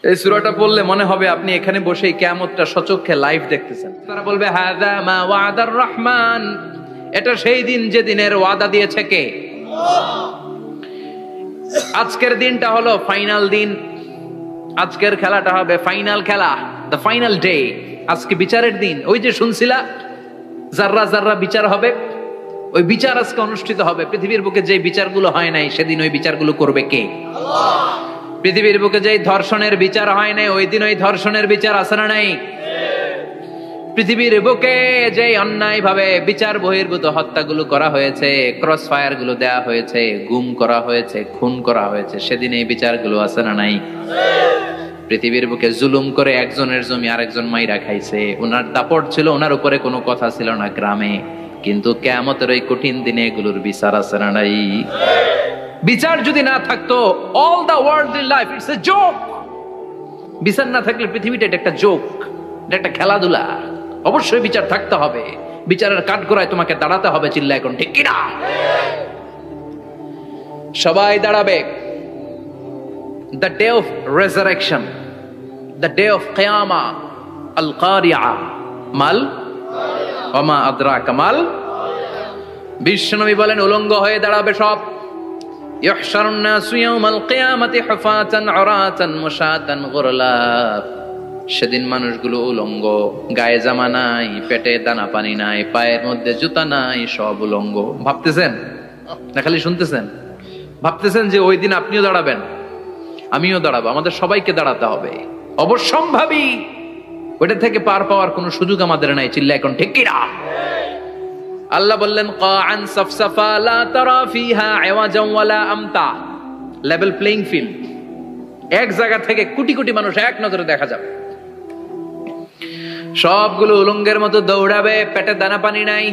এই সূরাটা পড়লে মনে হবে আপনি এখানে বসেই কিয়ামতটা সচক্ষে লাইভ দেখতেছেন। তারা বলবে হাযা মা ওয়াদার রহমান, এটা সেই দিন যে দিনের ওয়াদা দিয়েছে কে? আজকের দিনটা হলো ফাইনাল দিন, আজকের খেলাটা হবে ফাইনাল খেলা, দ্য ফাইনাল ডে। আজকে বিচারের দিন। ওই যে শুনছিলা জাররা জাররা বিচার হবে, ওই বিচার আজকে অনুষ্ঠিত হবে। পৃথিবীর বুকে যে বিচারগুলো হয় নাই সেদিন ওই বিচারগুলো করবে কে? আল্লাহ। পৃথিবীর বুকে যে ধর্ষণের বিচার হয় নাই ওই দিন ওই ধর্ষণের বিচার আছে না নাই? পৃথিবীর বুকে যে অন্যায় ভাবে বিচার বহির্ভূত হত্যাগুলো করা হয়েছে, ক্রস ফায়ার গুলো দেয়া হয়েছে, গুম করা হয়েছে, খুন করা হয়েছে, সেদিন এই বিচারগুলো আছে না নাই? পৃথিবীর বুকে জুলুম করে একজনের জমি আরেকজন মাইরা খাইছে, ওনার দাপট ছিল, ওনার উপরে কোনো কথা ছিল না গ্রামে, কিন্তু কিয়ামতের ওই কঠিন দিনে এগুলোর বিচার আছে না নাই? বিচার যদি না থাকতো, all the worldly life it's a joke. বিচার না থাকলে পৃথিবীটা এটা একটা জোক, এটা একটা খেলাধুলা। অবশ্যই বিচার থাকতে হবে, বিচারের কাঠগড়ায় তোমাকে দাঁড়াতে হবে। চিল্লা এখন ঠিক কিনা? সবাই দাঁড়াবে। The day of resurrection, the day of qiyamah, al-qari'ah, mal wama adraka mal। বিশ্বনবী বলেন উলঙ্গ হয়ে দাঁড়াবে সব। ইহশারুন নাসু ইয়াওমাল কিয়ামাতি হুফাতান উরাতান মুশাতান গুরলা। সেদিন মানুষগুলো উলঙ্গ, গায়ে জামা নাই, পেটে দানা পানি নাই, পায়ের মধ্যে জুতা নাই, সব উলঙ্গ। ভাবতেছেন না খালি শুনতেছেন? ভাবতেছেন যে ওই দিন আপনিও দাঁড়াবেন, আমিও দাঁড়াবো, আমাদের সবাইকে দাঁড়াতে হবে। অবশ্যম্ভাবী, ওইটা থেকে পার পাওয়ার কোনো সুযোগ আমাদের নাই। চিল্লা এখন ঠিক কিনা? আল্লাহ বললেন কাআন সাফসাফা লা তারা ফিহা আওয়াজান ওয়ালা আমতা। লেভেল প্লেইং ফিল্ড, এক জায়গা থেকে কোটি কোটি মানুষ এক নজরে দেখা যাবে। সবগুলো উলঙ্গের মতো দৌড়াবে, পেটে দানা পানি নাই,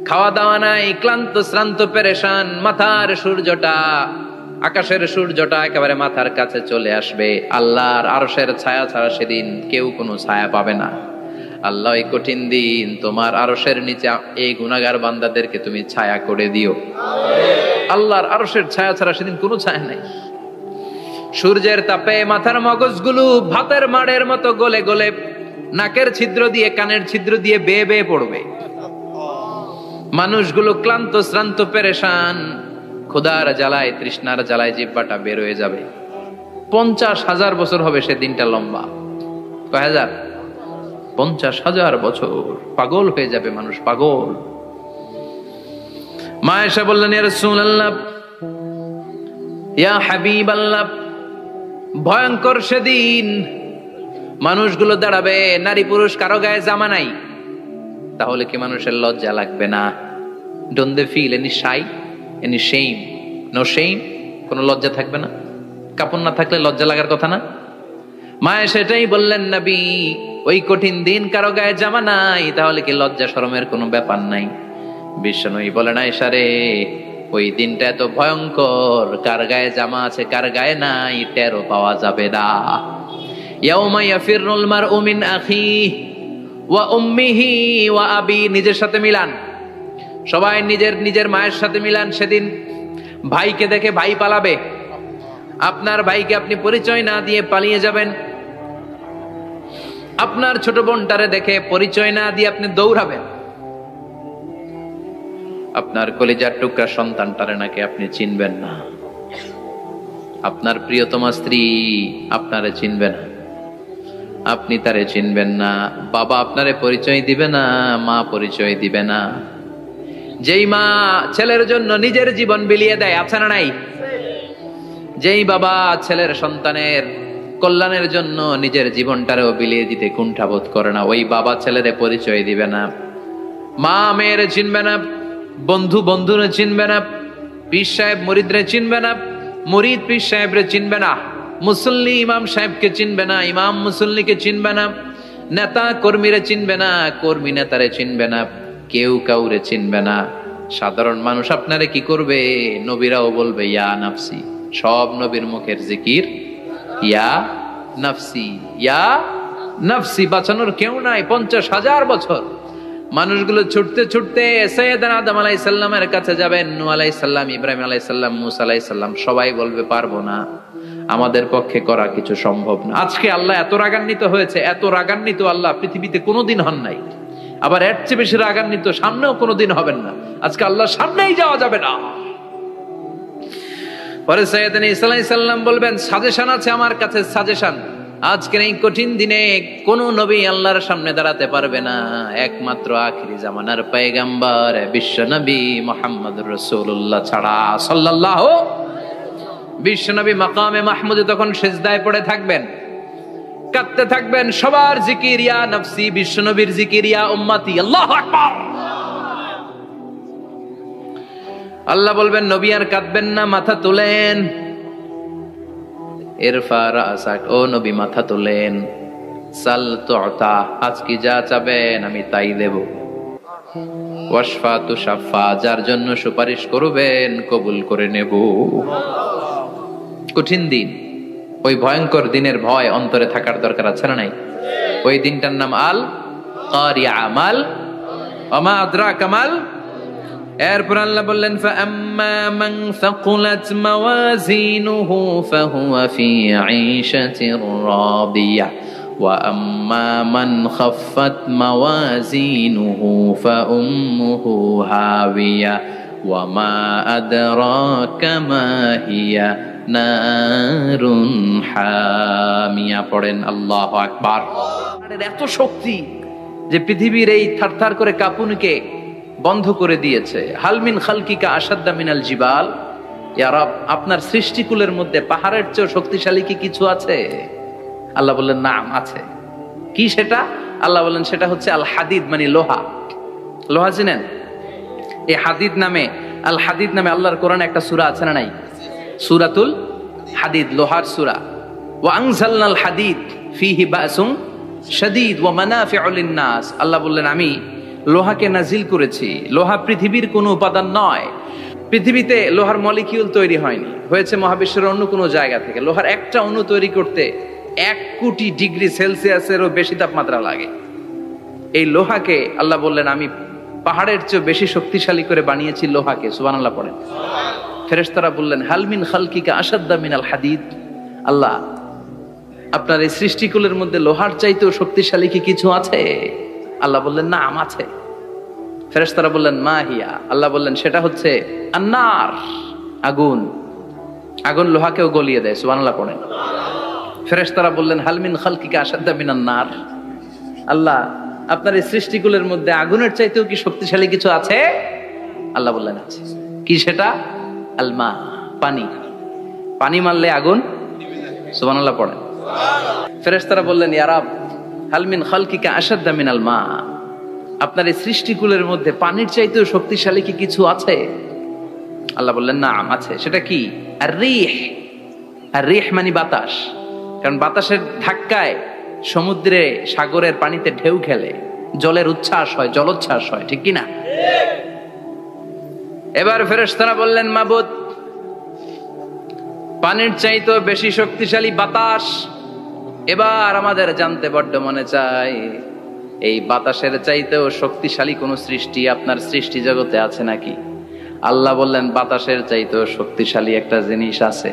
খাওয়া দাওয়া নাই, ক্লান্ত শ্রান্ত পেরেশান। মাথার সূর্যটা, আকাশের সূর্যটা একেবারে মাথার কাছে চলে আসবে। আল্লাহর আরশের ছায়া ছাড়া সেদিন কেউ কোনো ছায়া পাবে না। আল্লাহ এই কঠিন দিন তোমার আরশের নিচে এই গুনাহগার বান্দাদেরকে তুমি ছায়া করে দিও। আল্লাহর আরশের ছায়া ছাড়া সেদিন কোনো ছায়া নাই। সূর্যের তাপে মাথার মগজগুলো ভাতের মাড়ের মতো গলে গলে নাকের ছিদ্র দিয়ে কানের ছিদ্র দিয়ে বেয়ে বেয়ে পড়বে। মানুষগুলো ক্লান্ত শ্রান্ত পেরেশান, ক্ষুধার জ্বালায় তৃষ্ণার জ্বালায় জিহ্বাটা বের হয়ে যাবে। 50,000 বছর হবে সে দিনটা লম্বা। কয় হাজার? 50,000 বছর। পাগল হয়ে যাবে মানুষ, পাগল। মা আয়েশা বললেন ইয়া রাসূলুল্লাহ, ইয়া হাবিবাল্লাহ, ভয়ঙ্কর সেদিন মানুষগুলো দাঁড়াবে, নারী পুরুষ কারো গায়ে জামা নাই, তাহলে কি মানুষের লজ্জা লাগবে না? Don't they feel any shy, any shame? No shame, কোনো লজ্জা থাকবে না? কাপড় না থাকলে লজ্জা লাগার কথা না? মায়ে সেটাই বললেন নবী, ওই কঠিন দিন কারো গায়ে জামা নাই, তাহলে কি লজ্জা শরমের কোনো ব্যাপার নাই? বিশ্বনবী বলেন আয়েশা রে, ওই দিনটা এত ভয়ঙ্কর, কার গায়ে জামা আছে কার গায়ে নাই টেরও পাওয়া যাবে না। ইয়াউমা ইয়াফিরুল মারউ মিন আখিহি ওয়া উম্মিহি ওয়া আবি। নিজের সাথে মিলান, সবাই নিজের নিজের মায়ের সাথে মিলান। সেদিন ভাইকে দেখে ভাই পালাবে, আপনার ভাইকে আপনি পরিচয় না দিয়ে পালিয়ে যাবেন। আপনার ছোট বোনটারে দেখে পরিচয় না দিয়ে আপনি দৌড়াবেন। আপনার কলিজার টুকরা সন্তানটারে নাকি আপনি চিনবেন না। আপনার প্রিয়তমা স্ত্রী আপনারে চিনবে না, আপনি তারে চিনবেন না। বাবা আপনারে পরিচয় দিবে না, মা পরিচয় দিবে না। যেই মা ছেলের জন্য নিজের জীবন বিলিয়ে দেয়, আছে না নাই? যেই বাবা ছেলের সন্তানের কল্যাণের জন্য নিজের জীবনটারেও বিলিয়ে দিতে কুণ্ঠাবোধ করে না, ওই বাবা ছেলেরে পরিচয় দিবে না। মা মেয়েরে চিনবে না, বন্ধু বন্ধুরে চিনবে না, পীর সাহেব মুরিদরে চিনবে না, মুরিদ পীর সাহেবরে চিনবে না, মুসল্লি ইমাম সাহেবকে চিনবে না, ইমাম মুসল্লিকে চিনবে না, নেতা কর্মীরে চিনবে না, কর্মী নেতারে চিনবে না, কেউ কাউরে চিনবে না। সাধারণ মানুষ আপনারে কি করবে? নবীরাও বলবে ইয়া নাফসি। সব নবীর মুখের জিকির ইয়া নাফসি, ইয়া নাফসি। বাঁচানোর কেউ নাই। 50,000 বছর মানুষগুলো ছুটতে ছুটতে সাইয়েদনা আদম আলাইহিস সালামের কাছে যাবেন। নূহ আলাইহিস সালাম, ইব্রাহিম আলাইহিস সালাম, মূসা আলাইহিস সালাম, সবাই বলবে পারবো না। আমাদের পক্ষে করা কিছু সম্ভব না। আজকে আল্লাহ এত রাগান্বিত হয়েছে, এত রাগান্বিত আল্লাহ পৃথিবীতে কোনোদিন হন নাই। আবার এর চেয়ে বেশি রাগান্বিত সামনেও কোনোদিন হবেন না। আজকে আল্লাহর সামনেই যাওয়া যাবে না। পরে সাইয়েদনা ঈসা আলাইহিস সালাম বলবেন, সাজেশন আছে আমার কাছে, সাজেশন। আজকের এই কঠিন দিনে কোন নবী আল্লাহর সামনে দাঁড়াতে পারবে না, একমাত্র আখিরি জামানার পয়গম্বর বিশ্ব নবী মুহাম্মদুর রাসূলুল্লাহ ছাড়া সাল্লাল্লাহু। বিশ্ব নবী মাকামে মাহমুদে তখন সিজদায় পড়ে থাকবেন, কাঁদতে থাকবেন, সবার জিকির ইয়া নফসি, বিশ্ব নবীর জিকির ইয়া উম্মতি, আল্লাহু আকবার। আল্লাহ বলবেন, নবী আর কাঁদবেন না, মাথা তোলেন। ইরফা রাসাক, ও নবী মাথা তোলেন। সাল তুতা, আজকে যা চাবেন আমি তাই দেব। ওয়াশফা তুশাফা, যার জন্য সুপারিশ করবেন কবুল করে নেব। কঠিন দিন, ওই ভয়ঙ্কর দিনের ভয় অন্তরে থাকার দরকার আছে না নাই? ওই দিনটার নাম আল কারিয়া, আমাল ওমা আদরাকা মাল। এরপর আল্লাহ বললেন, ফাআম্মা মান সাকুলাত মাওয়াজিনুহু ফাহুয়া ফি ঈশাতির রাদিয়া ওয়া আম্মা মান খাফফাত মাওয়াজিনুহু ফাউম্মুহু হাওিয়া ওয়া মা আদরাকা মা হিয়া নারুন হামিয়া। পড়েন আল্লাহু আকবার। এত শক্তি যে পৃথিবীর এই থারথার করে কাঁপুনিকে বন্ধ করে দিয়েছে। হালমিন খালকিকা আসাদ্দা মিনাল জিবাল, ইয়া রব, আপনার সৃষ্টিকুলের মধ্যে পাহাড়ের চেয়ে শক্তিশালী কি কিছু আছে? আল্লাহ বললেন, নাম আছে। কি সেটা? আল্লাহ বললেন, সেটা হচ্ছে আল হাদিদ, মানে লোহা। লোহা চিনেন? এই হাদিদ নামে, আল হাদিদ নামে আল্লাহর কোরআনে একটা সূরা আছে না নাই? সূরাতুল হাদিদ, লোহার সূরা। ওয়া আনজালনাল হাদিদ ফীহি বাসুন শাদীদ ওয়া মানাফিউ লিন-নাস। আল্লাহ বললেন, আমি লোহাকে নাজিল করেছি। লোহা পৃথিবীর কোনো উপাদান নয়। পৃথিবীতে লোহার মলিকিউল তৈরি হয়নি, হয়েছে মহাবিশ্বের অন্য কোনো জায়গা থেকে। লোহার একটা অণু তৈরি করতে 1 কোটি ডিগ্রি সেলসিয়াসেরও বেশি তাপমাত্রা লাগে। এই লোহাকে আল্লাহ বললেন, আমি পাহাড়ের চেয়ে বেশি শক্তিশালী করে বানিয়েছি লোহাকে। সুবহানাল্লাহ পড়েন। ফেরেশতারা বললেন, হাল মিন খালকিকা আসাদ্দা মিনাল হাদিদ। আল্লাহ, আপনার এই সৃষ্টিকুলের মধ্যে লোহার চাইতেও শক্তিশালী কি কিছু আছে? আল্লাহ বললেন, নাম আছে। ফেরেশতারা বললেন, মা হিয়া। আল্লাহ বললেন, সেটা হচ্ছে আন্নার, আগুন। আগুন লোহাকেও গলিয়ে দেয়। সুবহানাল্লাহ পড়েন। ফেরেশতারা বললেন, হাল মিন খালকিকা আসাদ্দা মিনান নার। আল্লাহ, আপনার এই সৃষ্টিকুলের মধ্যে আগুনের চাইতেও কি শক্তিশালী কিছু আছে? আল্লাহ বললেন, আছে। কি সেটা? আল মা, পানি। পানি মারলে আগুন। সুবহানাল্লাহ পড়েন। ফেরেশতারা বললেন, ইয়া রব, হাল মিন খালকিকা আসাদ্দা মিনাল মা, আপনার এই সৃষ্টিকুলের মধ্যে পানির চাইতেও শক্তিশালী কি কিছু আছে? আল্লাহ বললেন, নাম আছে। সেটা কি? আর রিহ। আর রিহ মানে বাতাস। কারণ বাতাসের ধাক্কায় সমুদ্রে, সাগরের পানিতে ঢেউ খেলে, জলের উচ্ছ্বাস হয়, জলোচ্ছ্বাস হয়, ঠিক কিনা? এবার ফেরেশতারা বললেন, মাবুদ, পানির চাইতেও বেশি শক্তিশালী বাতাস। এবার আমাদের জানতে বড্ড মনে চায়, এই বাতাসের চাইতেও শক্তিশালী কোন সৃষ্টি আপনার সৃষ্টি জগতে আছে নাকি? আল্লাহ বললেন, বাতাসের চাইতেও শক্তিশালী একটা জিনিস আছে।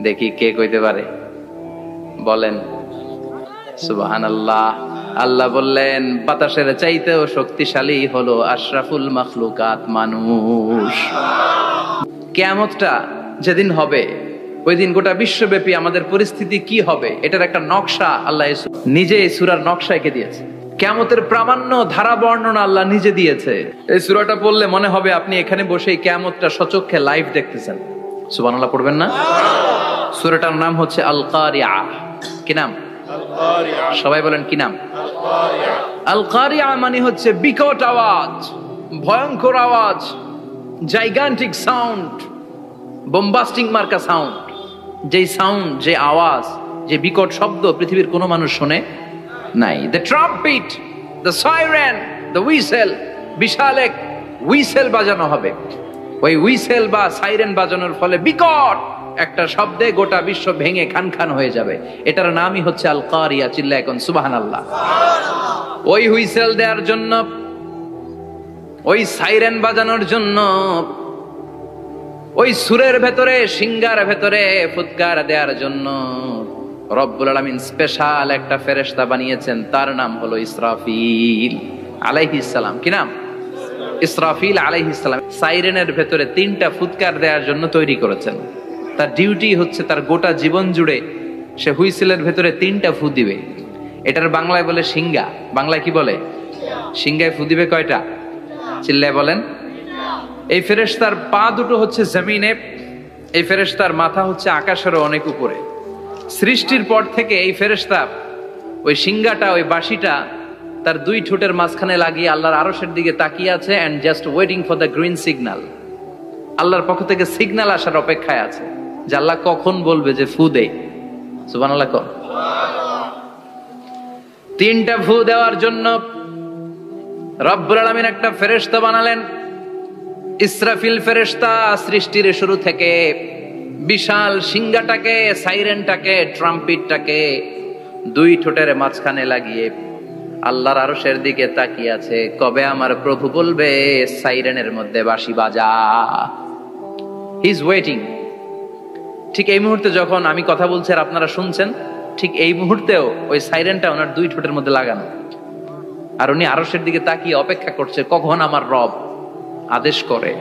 দেখি কে কইতে পারে, বলেন। সুবহানাল্লাহ। আল্লাহ বললেন, বাতাসের চাইতেও শক্তিশালী হলো আশরাফুল মাখলুকাত, মানুষ। কিয়ামতটা যেদিন হবে, ওই দিন গোটা বিশ্বব্যাপী আমাদের পরিস্থিতি কি হবে, এটার একটা নকশা আল্লাহ নিজে এই সূরার নকশা এঁকে দিয়েছে। কিয়ামতের প্রামাণ্য ধারা বর্ণনা আল্লাহ নিজে দিয়েছে। এই সূরাটা পড়লে মনে হবে আপনি এখানে বসে এই কিয়ামতটা সচক্ষে লাইভ দেখতেছেন। সুবহানাল্লাহ পড়বেন না? সূরাটার নাম হচ্ছে আল কারিয়া। কি নাম? সবাই বলেন, কি নাম? আল কারিয়া মানে হচ্ছে বিকট আওয়াজ, ভয়ঙ্কর আওয়াজ, জাইগান্টিক সাউন্ড, বোম্বাস্টিং মার্কা সাউন্ড। যেই সাউন্ড, যে আওয়াজ, যে বিকট শব্দ পৃথিবীর কোনো মানুষ শুনে নাই। The trumpet, the siren, the whistle, বিশাল এক হুইসেল বাজানো হবে। ওই হুইসেল বা সাইরেন বাজানোর ফলে বিকট একটা শব্দে গোটা বিশ্ব ভেঙে খান খান হয়ে যাবে। এটার নামই হচ্ছে আল কারিয়া। চিল্লায় এখন সুবহানাল্লাহ। ওই হুইসেল দেওয়ার জন্য, ওই সাইরেন বাজানোর জন্য ওই সুরের ভেতরে, সিংগার ভেতরে ফুৎকার দেওয়ার জন্য রব্বুল আলামিন স্পেশাল একটা ফেরেশতা বানিয়েছেন, তার নাম হলো ইসরাফিল আলাইহিস সালাম। কি নাম? ইসরাফিল আলাইহিস সালাম। সাইরেনের ভেতরে 3টা ফুৎকার দেওয়ার জন্য তৈরি করেছেন। তার ডিউটি হচ্ছে তার গোটা জীবন জুড়ে সে হুইসেলের ভেতরে 3টা ফু দিবে। এটার বাংলায় বলে সিংগা। বাংলায় কি বলে? সিংগায় ফু দিবে কয়টা? চিল্লায় বলেন। এই ফেরেশতার পা দুটো হচ্ছে জমিনে, এই ফেরেশতার মাথা হচ্ছে আকাশেরও অনেক উপরে। সৃষ্টির পর থেকে এই ফেরেশতা ওই সিংগাটা, ওই বাঁশিটা তার 2 ঠোঁটের মাঝখানে লাগিয়ে আল্লাহর আরশের দিকে তাকিয়ে আছে, and just waiting for the green signal. আল্লাহর পক্ষ থেকে সিগন্যাল আসার অপেক্ষায় আছে যে আল্লাহ কখন বলবে যে ফু দে। সুবহানাল্লাহ। 3টা ফু দেওয়ার জন্য রব্বুল আলামিন একটা ফেরেশতা বানালেন। ইসরাফিল ফেরেশতা সৃষ্টির শুরু থেকে বিশাল সিংগাটাকে, সাইরেনটাকে, ট্রাম্পিটটাকে 2 ঠোঁটের মাঝখানে লাগিয়ে আল্লাহর আরশের দিকে তাকিয়ে আছে, কবে আমার প্রভু বলবে সাইরেনের মধ্যে বাঁশি বাজা। He is waiting. ঠিক এই মুহূর্তে যখন আমি কথা বলছি আর আপনারা শুনছেন, ঠিক এই মুহূর্তেও ওই সাইরেনটা ওনার 2 ঠোঁটের মধ্যে লাগানো, আর উনি আরশের দিকে তাকিয়ে অপেক্ষা করছে কখন আমার রব আদেশ করে,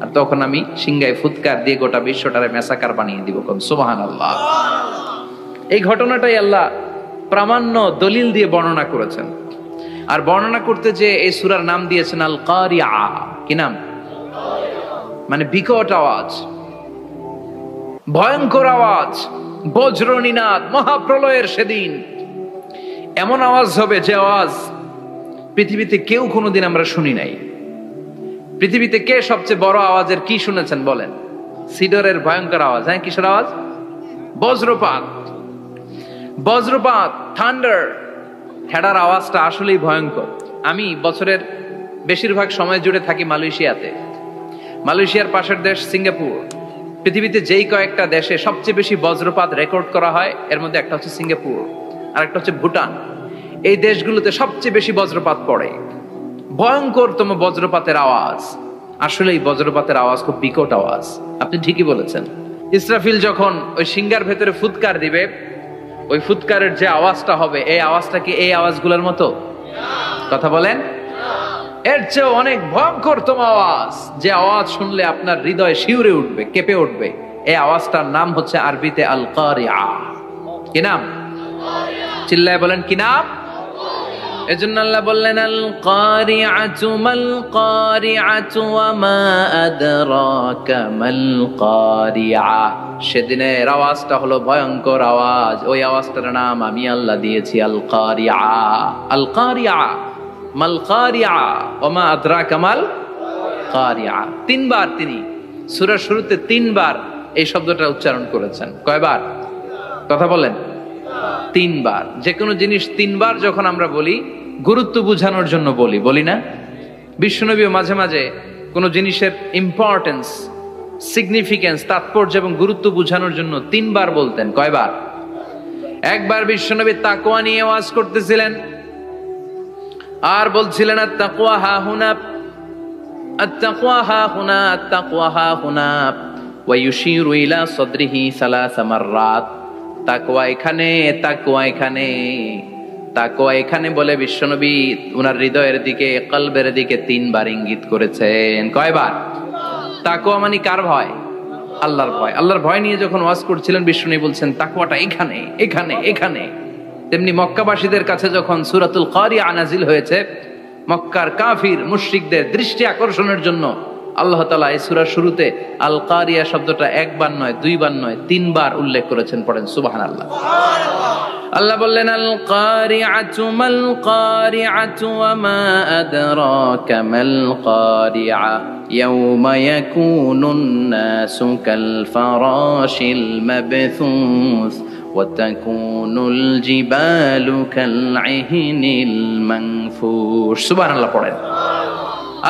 আর তখন আমি সিংগায় ফুৎকার দিয়ে গোটা বিশ্বটারে মেসাকার বানিয়ে দিব। কোন সুবহানাল্লাহ। এই ঘটনাটাই আল্লাহ প্রামাণ্য দলিল দিয়ে বর্ণনা করেছেন। আর বর্ণনা করতে যে এই সূরার নাম দিয়েছেন আল কারিয়া। কি নাম? মানে বিকট আওয়াজ, ভয়ঙ্কর আওয়াজ, বজ্রনিনাদ, মহাপ্রলয়ের সেদিন এমন আওয়াজ হবে যে আওয়াজ পৃথিবীতে কেউ কোনোদিন আমরা শুনি নাই। পৃথিবীতে কে সবচেয়ে বড় আওয়াজের কি শুনেছেন বলেন? সিডরের ভয়ঙ্কর আওয়াজ। হ্যাঁ, কিসের আওয়াজ? বজ্রপাত। বজ্রপাত, থান্ডার, হেডার আওয়াজটা আসলেই ভয়ঙ্কর। আমি বছরের বেশিরভাগ সময় জুড়ে থাকি মালয়েশিয়াতে। মালয়েশিয়ার পাশের দেশ সিঙ্গাপুর। পৃথিবীতে যেই কয়েকটা দেশে সবচেয়ে বেশি বজ্রপাত রেকর্ড করা হয় এর মধ্যে একটা হচ্ছে সিঙ্গাপুর, আর একটা হচ্ছে ভুটান। এই দেশগুলোতে সবচেয়ে বেশি বজ্রপাত পড়ে। ভয়ঙ্করতম বজ্রপাতের আওয়াজ। আসলে এই বজ্রপাতের আওয়াজ খুব বিকট আওয়াজ। আপনি ঠিকই বলেছেন। ইসরাফিল যখন ওই সিংগার ভেতরে ফুৎকার দিবে, ওই ফুৎকারের যে আওয়াজটা হবে, এই আওয়াজটা কি এই আওয়াজগুলোর মতো? কথা বলেন। এর চেয়ে অনেক ভয়ঙ্করতম আওয়াজ, যে আওয়াজ শুনলে আপনার হৃদয় শিউরে উঠবে, কেঁপে উঠবে। এই আওয়াজটার নাম হচ্ছে আরবিতে আল কারিয়া। কি নাম? চিল্লায় বলেন কি নাম? এজন্য আল্লাহ বললেন আল কারিআতু মাল কারিআতু ওয়া মা আদরাকা মাল কারিআ। সেদিনের আওয়াজটা হলো ভয়ঙ্কর আওয়াজ। ওই আওয়াজটার নাম আমি আল্লাহ দিয়েছি আল কারিআ। আল কারিআ মাল কারিআ ওয়া মা আদরাকা মাল কারিআ। 3 বার তিনি সূরার শুরুতে 3 বার এই শব্দটা উচ্চারণ করেছেন। কয়বার? কথা বলেন। 3 বার। যে কোনো জিনিস 3 বার যখন আমরা বলি, গুরুত্ব বোঝানোর জন্য বলি, বলি না? বিশ্বনবীও মাঝে মাঝে কোনো জিনিসের ইম্পর্টেন্স, সিগনিফিকেন্স, তাৎপর্য এবং গুরুত্ব বোঝানোর জন্য 3 বার বলতেন। কয়বার? একবার বিশ্বনবী তাকওয়া নিয়ে ওয়াজ করতেছিলেন আর বলছিলেন আত-তাকওয়া হা হুনা, আত-তাকওয়া হা হুনা, আত-তাকওয়া হা হুনা, ওয়া ইউশিরু ইলা সাদরিহি 3 মাররাত। তাকওয়া এখানে, তাকওয়া এখানে, তাকওয়া এখানে বলে বিশ্বনবী ওনার হৃদয়ের দিকে, কলবের দিকে 3 বার ইঙ্গিত করেছেন। কয়বার? তাকওয়া মানে কার ভয়? আল্লাহর ভয়। আল্লাহর ভয় নিয়ে যখন ওয়াজ করছিলেন বিশ্বনবী বলছেন তাকওয়াটা এখানে, এখানে, এখানে। তেমনি মক্কাবাসীদের কাছে যখন সূরাতুল কারিয়া নাজিল হয়েছে, মক্কার কাফির মুশরিকদের দৃষ্টি আকর্ষণের জন্য আল্লাহ তাআলা এই সূরার শুরুতে আল কারিয়া শব্দটা 1 বার নয়, 2 বার নয়, 3 বার উল্লেখ করেছেন। পড়েন সুবহানাল্লাহ। আল্লাহ বললেন আল কারিআতু মাল কারিআতু ওয়া মা আদরাকা মাল কারিআ ইয়াওমা ইয়াকুনুন নাসু কাল ফারাশিল মাবথুস ওয়া তাকুনুল জিবালু কাল ইহনিল মানফুশ। সুবহানাল্লাহ পড়েন।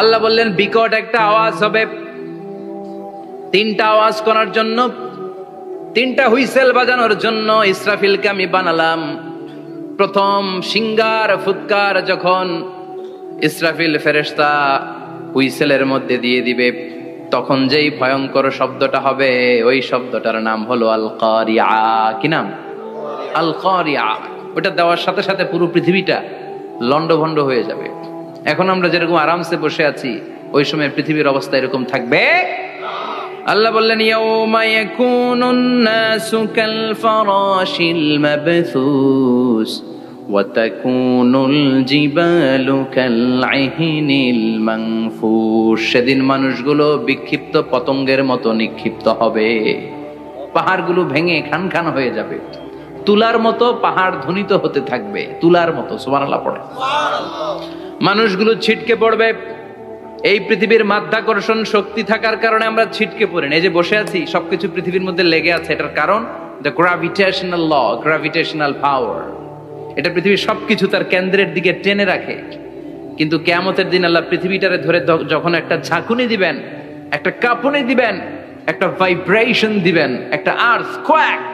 আল্লাহ বললেন বিকট একটা আওয়াজ হবে। 3টা আওয়াজ করার জন্য, 3টা হুইসেল বাজানোর জন্য ইসরাফিলকে আমি বানালাম। প্রথম সিংগার ফুৎকার যখন ইসরাফিল ফেরেশতা হুইসেলের মধ্যে দিয়ে দিবে, তখন যেই ভয়ঙ্কর শব্দটা হবে ওই শব্দটার নাম হলো আল কারিয়া। কি নাম? আল কারিয়া। ওটা দেওয়ার সাথে সাথে পুরো পৃথিবীটা লন্ডভন্ড হয়ে যাবে। এখন আমরা যেরকম আরামসে বসে আছি, ওই সময় পৃথিবীর অবস্থা এরকম থাকবে। আল্লাহ বললেন ইয়াউমা ইয়াকুনুন নাসু কাল ফারাশিল মাবথুস ওয়া তাকুনুল জিবালু কাল আহিনিল মানফুস। সেদিন মানুষগুলো বিক্ষিপ্ত পতঙ্গের মতো নিক্ষিপ্ত হবে, পাহাড়গুলো ভেঙে খান খান হয়ে যাবে, তুলার মতো পাহাড় ধ্বনিত হতে থাকবে, তুলার মতো। সুবহানাল্লাহ পড়ে। মানুষগুলো ছিটকে পড়বে। এই পৃথিবীর মাধ্যাকর্ষণ শক্তি থাকার কারণে আমরা ছিটকে পড়ি না। এই যে বসে আছি, সবকিছু পৃথিবীর মধ্যে লেগে আছে, এটার কারণ দ্য গ্র্যাভিটেশনাল ল, গ্র্যাভিটেশনাল পাওয়ার। এটা পৃথিবীর সবকিছু তার কেন্দ্রের দিকে টেনে রাখে। কিন্তু কিয়ামতের দিন আল্লাহ পৃথিবীটারে ধরে যখন একটা ঝাঁকুনি দিবেন, একটা কাঁপুনি দিবেন, একটা ভাইব্রেশন দিবেন, একটা আর্থকোয়াক,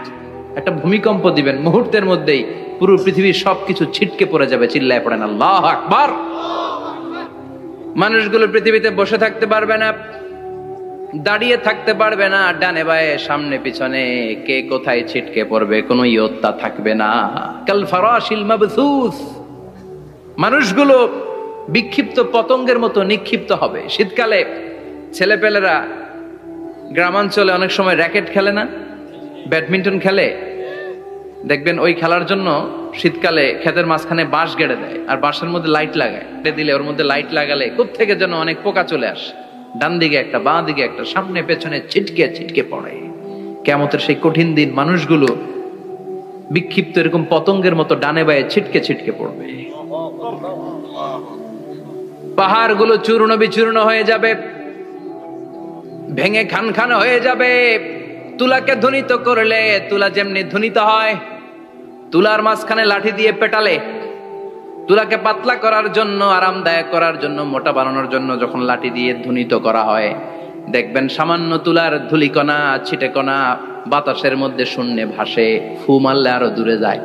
একটা ভূমিকম্প দিবেন, মুহূর্তের মধ্যেই পুরো পৃথিবীর সবকিছু ছিটকে পড়ে যাবে। চিল্লায় পড়েন আল্লাহু আকবার। মানুষগুলো পৃথিবীতে বসে থাকতে পারবে না, দাঁড়িয়ে থাকতে পারবে না, ডানে বায়ে সামনে পিছনে কে কোথায় ছিটকে পড়বে কোনো ইয়ত্তা থাকবে না। কাল ফারাশিল মাবথুস। মানুষগুলো বিক্ষিপ্ত পতঙ্গের মতো নিক্ষিপ্ত হবে। শীতকালে ছেলেপেলেরা গ্রামাঞ্চলে অনেক সময় র্যাকেট খেলে না, ব্যাডমিন্টন খেলে, দেখবেন ওই খেলার জন্য শীতকালে ক্ষেতের মাঝখানে বাঁশ গেড়ে দেয়, আর বাঁশের মধ্যে লাইট লাগায়। দিলে ওর মধ্যে লাইট লাগালে কোত্থেকে যেন অনেক পোকা চলে আসে, ডান দিকে একটা, বাঁ দিকে একটা, সামনে পেছনে ছিটকে ছিটকে পড়ে। কিয়ামতের সেই কঠিন দিন মানুষগুলো বিক্ষিপ্ত এরকম পতঙ্গের মতো ডানে বায়ে ছিটকে ছিটকে পড়বে। পাহাড়গুলো চূর্ণ বিচূর্ণ হয়ে যাবে, ভেঙে খান খান হয়ে যাবে। তুলাকে ধ্বনিত করলে তুলা যেমনি ধ্বনিত হয়, তুলার মাঝখানে লাঠি দিয়ে পেটালে, তুলাকে পাতলা করার জন্য, আরামদায়ক করার জন্য, মোটা বানানোর জন্য যখন লাঠি দিয়ে ধ্বনিত করা হয়, দেখবেন সামান্য তুলার ধুলিকণা, ছিটেকণা বাতাসের মধ্যে শূন্যে ভাসে। ফু মারলে আরো দূরে যায়,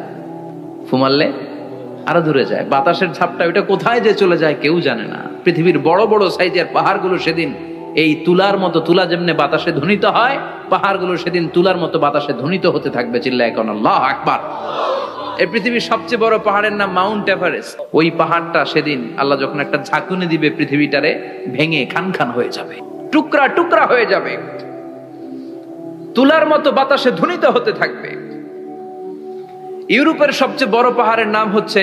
ফু মারলে আরো দূরে যায়। বাতাসের ঝাপটা ওইটা কোথায় যে চলে যায় কেউ জানে না। পৃথিবীর বড় বড় সাইজের পাহাড়গুলো সেদিন এই তুলার মতো, তুলা যেমনি বাতাসে ধ্বনিত হয়, পাহাড়গুলো সেদিন তুলার মতো বাতাসে ধ্বনিত হতে থাকবে। চিল্লায় কোন আল্লাহু আকবার। এই পৃথিবীর সবচেয়ে বড় পাহাড়ের নাম মাউন্ট এভারেস্ট। ওই পাহাড়টা সেদিন আল্লাহ যখন একটা ঝাঁকুনি দিবে, পৃথিবীটারে ভেঙে খান খান হয়ে যাবে, টুকরা টুকরা হয়ে যাবে, তুলার মতো বাতাসে ধ্বনিত হতে থাকবে। ইউরোপের সবচেয়ে বড় পাহাড়ের নাম হচ্ছে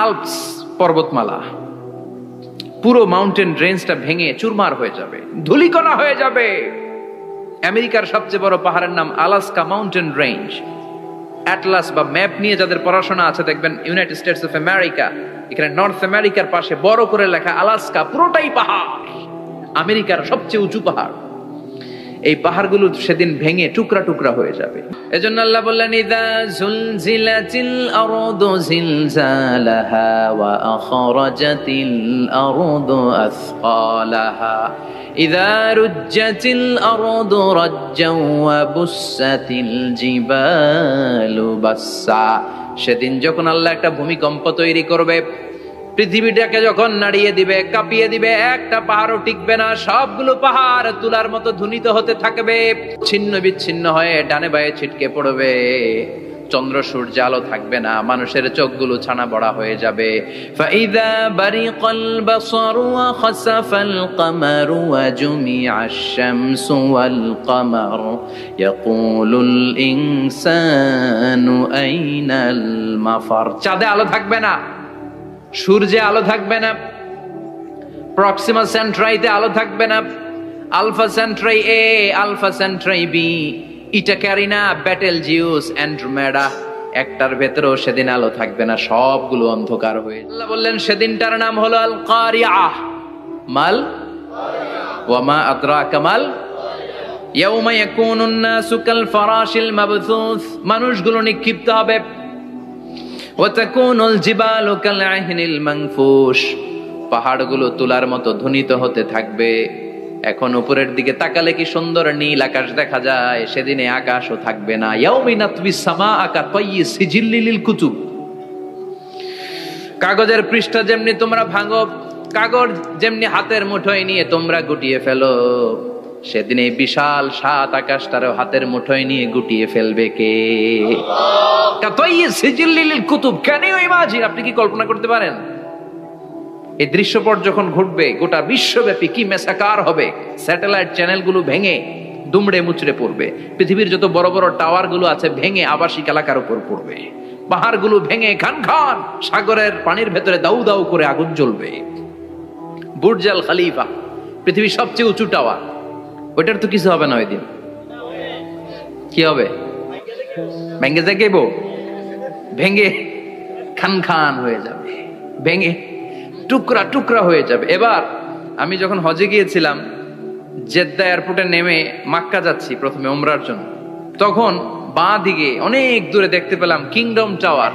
আল্পস পর্বতমালা। পুরো মাউন্টেন রেঞ্জটা ভেঙে চুরমার হয়ে যাবে, ধূলিকণা হয়ে যাবে। আমেরিকার সবচেয়ে বড় পাহাড়ের নাম আলাস্কা মাউন্টেন রেঞ্জ। অ্যাটলাস বা ম্যাপ নিয়ে যাদের পড়াশোনা আছে দেখবেন ইউনাইটেড স্টেটস অফ আমেরিকা, এখানে নর্থ আমেরিকার পাশে বড় করে লেখা আলাস্কা, পুরোটাই পাহাড়, আমেরিকার সবচেয়ে উঁচু পাহাড়। এই পাহাড়গুলো সেদিন ভেঙে টুকরা টুকরা হয়ে যাবে। এজন্য আল্লাহ বললেন ইযা যুলজিলাতিল আরদু জিলজালাহা ওয়া আখরাজাতিল আরদু আসকালাহা ইযা রুজ্জাতিল আরদু রাজ্জাও ওয়া বুসাতিল জিবালু বাসসা। সেদিন যখন আল্লাহ একটা ভূমিকম্প তৈরি করবে, পৃথিবীটাকে যখন নাড়িয়ে দিবে, কাঁপিয়ে দিবে, একটা পাহাড়ও টিকবে না, সবগুলো পাহাড় তুলার মতো ধ্বনিত হতে থাকবে, ছিন্ন বিচ্ছিন্ন হয়ে ডানে বায়ে ছিটকে পড়বে। চন্দ্র সূর্য আলো থাকবে না, মানুষের চোখগুলো ছানা বড়া হয়ে যাবে। ফাইযা বারিকাল বাসারু ওয়া খাসাফাল কামারু ওয়া জুমিআশ শামসু ওয়াল কামার ইয়াকুলুল ইনসানু আইনাল মাফার। চাঁদে আলো থাকবে না, সূর্যে আলো থাকবে না, প্রক্সিমা সেন্ট্রাইতে আলো থাকবে না, আলফা সেন্ট্রাই এ, আলফা সেন্ট্রাই বি, ইটা ক্যারিনা, বেটেলজিউস, অ্যান্ড্রোমেডা, একটার ভেতরেও সেদিন আলো থাকবে না, সবগুলো অন্ধকার হয়ে। আল্লাহ বললেন সেদিনটার নাম হলো আল কারিআহ। মাল ওয়া মা আদরাকা মাল ইয়াউমা ইয়াকুনুন নাসু কাল ফারাশিল মাবথুস। মানুষগুলো নিক্ষিপ্ত হবে। ওয়াতাকুনুল জিবালু কাল আহিনিল মানফুশ। পাহাড়গুলো তুলার মতো ধ্বনিত হতে থাকবে। এখন উপরের দিকে তাকালে কি সুন্দর নীল আকাশ দেখা যায়, সেদিনে আকাশও থাকবে না। ইয়াউমিন নাতবিস সামাআ কাতায়্যি সিজিল্লিল কুতুব। কাগজের পৃষ্ঠা যেমনি তোমরা ভাঙো, কাগজ যেমনি হাতের মুঠোয় নিয়ে তোমরা গুটিয়ে ফেলো, সেদিন এই বিশাল সাত আকাশটারও হাতের মুঠোয় নিয়ে গুটিয়ে ফেলবে কে? Qutub, can you imagine? আপনি কি কল্পনা করতে পারেন এই দৃশ্যপট যখন ঘটবে গোটা বিশ্বব্যাপী কি মেসাকার হবে? স্যাটেলাইট চ্যানেলগুলো ভেঙে দুমড়ে মুচড়ে পড়বে, পৃথিবীর যত বড় বড় টাওয়ার গুলো আছে ভেঙে আবাসিক এলাকার উপর পড়বে, পাহাড়গুলো ভেঙে খান খান, সাগরের পানির ভেতরে দাউ দাউ করে আগুন জ্বলবে। বুর্জ আল খলিফা পৃথিবীর সবচেয়ে উঁচু টাওয়ার, ওইটার তো কিছু হবে না, ওই দিন কি হবে? ভেঙে যাইব, ভেঙে খান খান হয়ে যাবে, ভেঙে টুকরা টুকরা হয়ে যাবে। এবার আমি যখন হজে গিয়েছিলাম, জেদ্দা এয়ারপোর্টে নেমে মাক্কা যাচ্ছি প্রথমে উমরার জন্য, তখন বাঁ দিকে অনেক দূরে দেখতে পেলাম কিংডম টাওয়ার।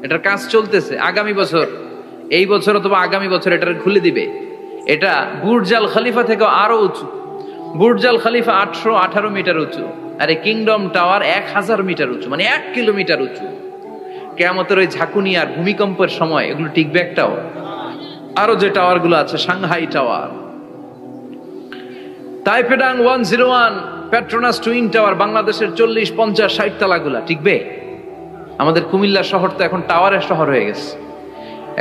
এটার কাজ চলতেছে, আগামী বছর, এই বছর অথবা আগামী বছর এটা খুলে দিবে। এটা বুর্জ আল খলিফা থেকে আরো উঁচু। বুর্জ আল খলিফা 818 মিটার উঁচু, আর এই কিংডম টাওয়ার 1000 মিটার উঁচু, মানে 1 কিলোমিটার উঁচু। কিয়ামতের ওই ঝাঁকুনি আর ভূমিকম্পের সময় এগুলো টিকবে একটাও? আরো যে টাওয়ার গুলো আছে, সাংহাই টাওয়ার, তাইপেডাং 101, পেট্রোনাস টুইন টাওয়ার, বাংলাদেশের 40, 50, 60 তালাগুলা টিকবে? আমাদের কুমিল্লা শহর তো এখন টাওয়ারের শহর হয়ে গেছে।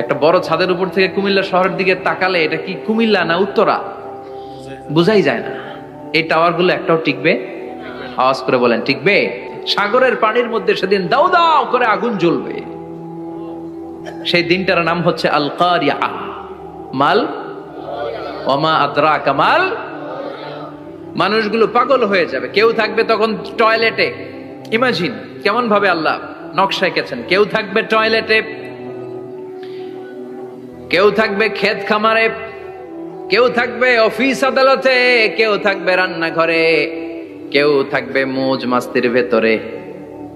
একটা বড় ছাদের উপর থেকে কুমিল্লা শহরের দিকে তাকালে এটা কি কুমিল্লা না উত্তরা বুঝাই যায় না। এই টাওয়ার গুলো একটাও টিকবে? আওয়াজ করে বলেন, টিকবে? সাগরের পানির মধ্যে সেদিন দাউ দাউ করে আগুন জ্বলবে। সেই দিনটার নাম হচ্ছে আল কারিয়া। মাল ওমা আদরাকা মাল। মানুষগুলো পাগল হয়ে যাবে। কেউ থাকবে তখন টয়লেটে, ইমাজিন কেমন ভাবে আল্লাহ নকশা এঁকেছেন। কেউ থাকবে টয়লেটে, কেউ থাকবে ক্ষেত খামারে, কেউ থাকবে অফিস আদালতে, কেউ থাকবে রান্নাঘরে, কেউ থাকবে মৌজ মাস্তির ভেতরে।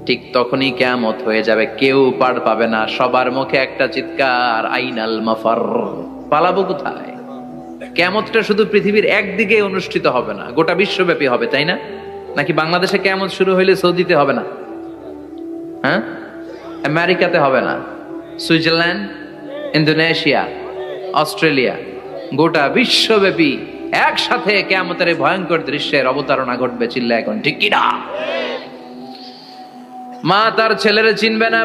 ঠিক তখনই কিয়ামত হয়ে যাবে, কেউ পার পাবে না। সবার মুখে একটা চিৎকার, আইনাল মাফার, পালাবো কোথায়? কিয়ামতটা শুধু পৃথিবীর একদিকে অনুষ্ঠিত হবে না, গোটা বিশ্বব্যাপী হবে, তাই না? নাকি বাংলাদেশে কিয়ামত শুরু হইলে সৌদিতে হবে না? হ্যাঁ, আমেরিকাতে হবে না, সুইজারল্যান্ড, ইন্দোনেশিয়া, অস্ট্রেলিয়া, গোটা বিশ্বব্যাপী একসাথে কিয়ামতের ভয়ঙ্কর দৃশ্যের অবতারণা ঘটবে। চিল্লা এখন ঠিক কিনা? মা তার ছেলেরে চিনবে না,